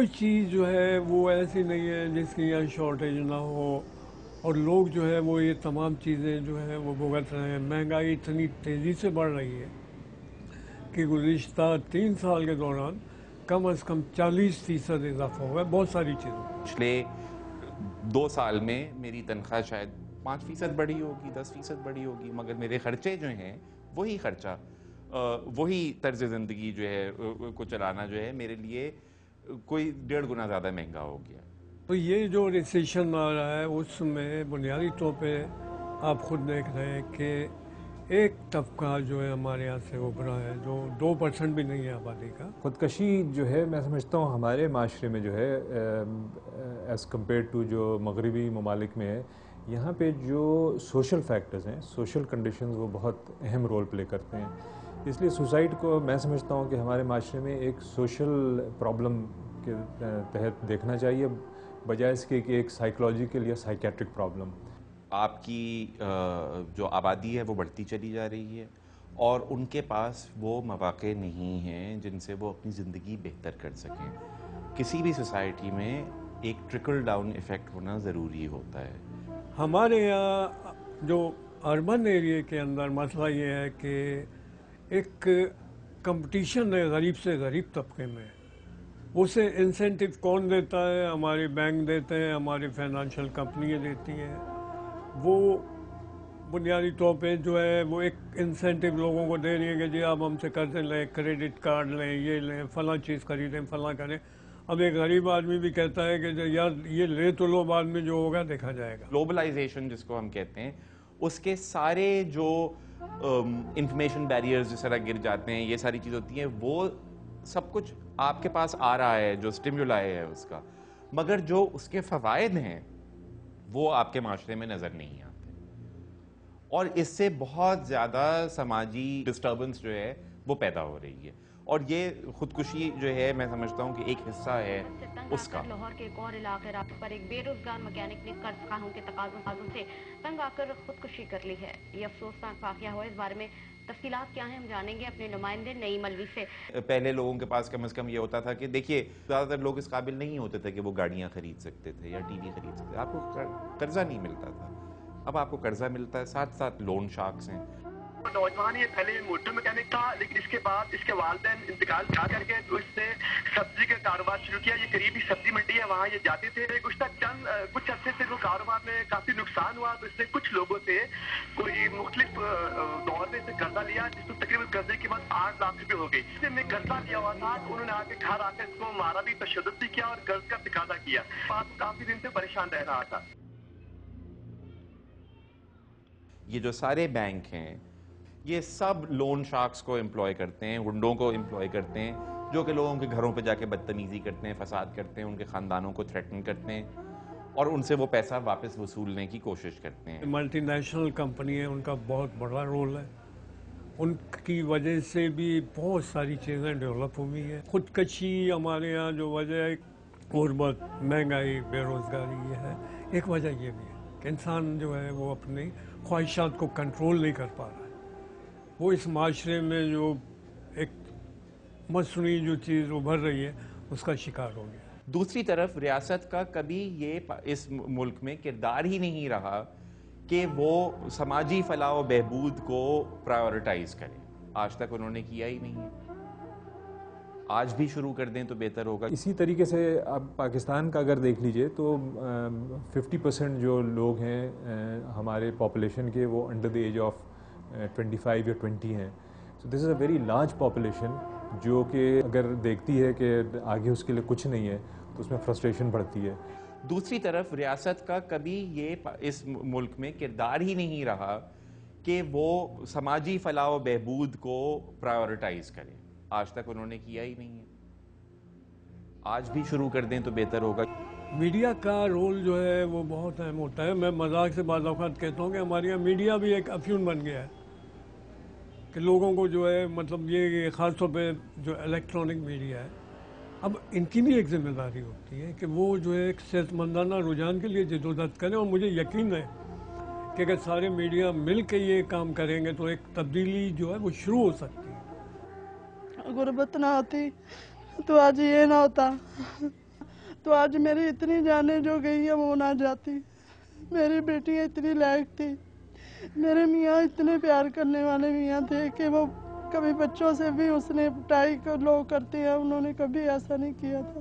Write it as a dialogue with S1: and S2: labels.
S1: کوئی چیز جو ہے وہ ایسی نہیں ہے جس کی یہاں شارٹیج نہ ہو، اور لوگ جو ہے وہ یہ تمام چیزیں جو ہیں وہ بھگت رہے ہیں۔ مہنگائی اتنی تیزی سے بڑھ رہی ہے کہ گزشتہ 3 سال کے دوران کم از کم 40% اضافہ ہوا ہے بہت ساری چیزوں میں۔
S2: پچھلے 2 سال میں میری تنخواہ شاید 5% بڑھی ہوگی، 10% بڑھی ہوگی، مگر میرے خرچے جو ہیں وہی خرچہ، وہی طرز زندگی جو ہے کو چلانا جو ہے میرے لیے کوئی 1.5 گنا زیادہ مہنگا ہو گیا۔
S1: تو یہ جو ریسیشن آ رہا ہے اس میں بنیادی طور پہ آپ خود دیکھ رہے ہیں کہ ایک طبقہ جو ہے ہمارے یہاں سے ابھرا ہے جو 2% بھی نہیں ہے آبادی کا۔
S3: خودکشی جو ہے میں سمجھتا ہوں ہمارے معاشرے میں جو ہے ایز کمپیئر ٹو جو مغربی ممالک میں ہے، یہاں پہ جو سوشل فیکٹرز ہیں، سوشل کنڈیشنز، وہ بہت اہم رول پلے کرتے ہیں۔ اس لیے سوسائڈ کو میں سمجھتا ہوں کہ ہمارے معاشرے میں ایک سوشل پرابلم کے تحت دیکھنا چاہیے، بجائے اس کے کہ ایک سائیکولوجیکل یا سائیکیٹرک پرابلم۔
S2: آپ کی جو آبادی ہے وہ بڑھتی چلی جا رہی ہے، اور ان کے پاس وہ مواقع نہیں ہیں جن سے وہ اپنی زندگی بہتر کر سکیں۔ کسی بھی سوسائٹی میں ایک ٹرکل ڈاؤن ایفیکٹ ہونا ضروری ہوتا ہے۔
S1: ہمارے یہاں جو اربن ایریے کے اندر مسئلہ یہ ہے کہ ایک کمپٹیشن ہے غریب سے غریب طبقے میں۔ اسے انسینٹیو کون دیتا ہے؟ ہمارے بینک دیتے ہیں، ہماری فائنانشیل کمپنیاں دیتی ہیں۔ وہ بنیادی طور پہ جو ہے وہ ایک انسینٹیو لوگوں کو دے رہی ہے کہ جی آپ ہم سے قرضے لیں، کریڈٹ کارڈ لیں، یہ لیں، فلاں چیز خریدیں، فلاں کریں۔ اب ایک غریب آدمی بھی کہتا ہے کہ یار یہ لے تو لو، بعد میں جو ہوگا دیکھا جائے گا۔
S2: گلوبلائزیشن جس کو ہم کہتے ہیں، اس کے سارے جو انفارمیشن بیریئرز جس طرح گر جاتے ہیں، یہ ساری چیز ہوتی ہیں، وہ سب کچھ آپ کے پاس آ رہا ہے، جو سٹیمیولائی ہے اس کا، مگر جو اس کے فوائد ہیں وہ آپ کے معاشرے میں نظر نہیں آتے، اور اس سے بہت زیادہ سماجی ڈسٹربنس جو ہے وہ پیدا ہو رہی ہے، اور یہ خودکشی جو ہے میں سمجھتا ہوں کہ ایک حصہ ہے اس کا۔
S4: لاہور کے ایک اور علاقے رابطے پر ایک بے روزگار مکینک نے قرض خواہوں کے تقاضوں سے تنگ آ کر خودکشی کر لی ہے۔ یہ افسوسناک واقعہ ہوا۔ اس بارے میں تفصیلات کیا ہیں ہم جانیں گے اپنے نمائندے نعیم ملوی سے۔
S2: پہلے لوگوں کے پاس کم از کم یہ ہوتا تھا کہ دیکھیے زیادہ تر لوگ اس قابل نہیں ہوتے تھے کہ وہ گاڑیاں خرید سکتے تھے یا ٹی وی خرید سکتے تھے، آپ کو قرضہ نہیں ملتا تھا۔ اب آپ کو قرضہ ملتا ہے، ساتھ ساتھ لون شارکس ہیں۔
S5: نوجوان یہ پہلے موٹر میکینک تھا، لیکن اس کے بعد اس کے والدین انتقال کر کے تو اس نے سبزی کا کاروبار شروع کیا۔ یہ قریبی سبزی منڈی ہے، وہاں یہ جاتے تھے۔ گزشتہ کچھ عرصے سے وہ کاروبار میں کافی نقصان ہوا، تو اس نے کچھ لوگوں سے کوئی مختلف دور میں سے قرضہ لیا، جس میں تقریباً قرضے کی بات 8 لاکھ روپے ہو گئی۔ اس نے قرضہ لیا ہوا تھا، انہوں نے آ کے گھر آ کے اس کو مارا بھی، تشدد بھی کیا اور قرض کا تقاضا کیا۔ آپ کافی دن سے پریشان رہ رہا تھا۔
S2: یہ جو سارے بینک ہیں یہ سب لون شارکس کو امپلوائے کرتے ہیں، گنڈوں کو امپلوائے کرتے ہیں، جو کہ لوگوں کے گھروں پہ جا کے بدتمیزی کرتے ہیں، فساد کرتے ہیں، ان کے خاندانوں کو تھریٹن کرتے ہیں، اور ان سے وہ پیسہ واپس وصولنے کی کوشش کرتے ہیں۔
S1: ملٹی نیشنل کمپنی ہے، ان کا بہت بڑا رول ہے، ان کی وجہ سے بھی بہت ساری چیزیں ڈیولپ ہوئی ہیں۔ خودکشی ہمارے یہاں جو وجہ ہے غربت، مہنگائی، بے روزگاری، یہ ہے۔ ایک وجہ یہ بھی ہے کہ انسان جو ہے وہ اپنی خواہشات کو کنٹرول نہیں کر پا رہا ہے۔ وہ اس معاشرے میں جو ایک مصنوعی جو چیز ابھر رہی ہے اس کا شکار ہو گیا۔
S2: دوسری طرف ریاست کا کبھی یہ اس ملک میں کردار ہی نہیں رہا کہ وہ سماجی فلاح و بہبود کو پرائیورٹائز کرے، آج تک انہوں نے کیا ہی نہیں ہے۔ آج بھی شروع کر دیں تو بہتر ہوگا۔
S3: اسی طریقے سے آپ پاکستان کا اگر دیکھ لیجئے تو 50% جو لوگ ہیں ہمارے پاپولیشن کے، وہ انڈر دی ایج آف 25 یا 20 ہیں۔ سو دس از اے ویری لارج پاپولیشن، جو کہ اگر دیکھتی ہے کہ آگے اس کے لیے کچھ نہیں ہے تو اس میں فرسٹریشن بڑھتی ہے۔
S2: دوسری طرف ریاست کا کبھی یہ اس ملک میں کردار ہی نہیں رہا کہ وہ سماجی فلاح و بہبود کو پرائیورٹائز کرے، آج تک انہوں نے کیا ہی نہیں ہے۔ آج بھی شروع کر دیں تو بہتر ہوگا۔
S1: میڈیا کا رول جو ہے وہ بہت اہم ہوتا ہے۔ میں مذاق سے بعض اوقات کہتا ہوں کہ ہمارے یہاں میڈیا بھی ایک افیون بن گیا ہے، کہ لوگوں کو جو ہے مطلب یہ خاص طور پہ جو الیکٹرانک میڈیا ہے، اب ان کی بھی ایک ذمہ داری ہوتی ہے کہ وہ جو ہے ایک صحت مندانہ رجحان کے لیے جدوجہد کریں، اور مجھے یقین ہے کہ اگر سارے میڈیا مل کے یہ کام کریں گے تو ایک تبدیلی جو ہے وہ شروع ہو سکتی ہے۔
S6: غربت نہ ہوتی تو آج یہ نہ ہوتا۔ تو آج میری اتنی جانیں جو گئی ہیں وہ نہ جاتی. میری بیٹیاں اتنی لائق تھی, میرے میاں اتنے پیار کرنے والے میاں تھے کہ وہ کبھی بچوں سے بھی اس نے پٹائی کو لوگ کرتے ہیں, انہوں نے کبھی ایسا نہیں کیا تھا.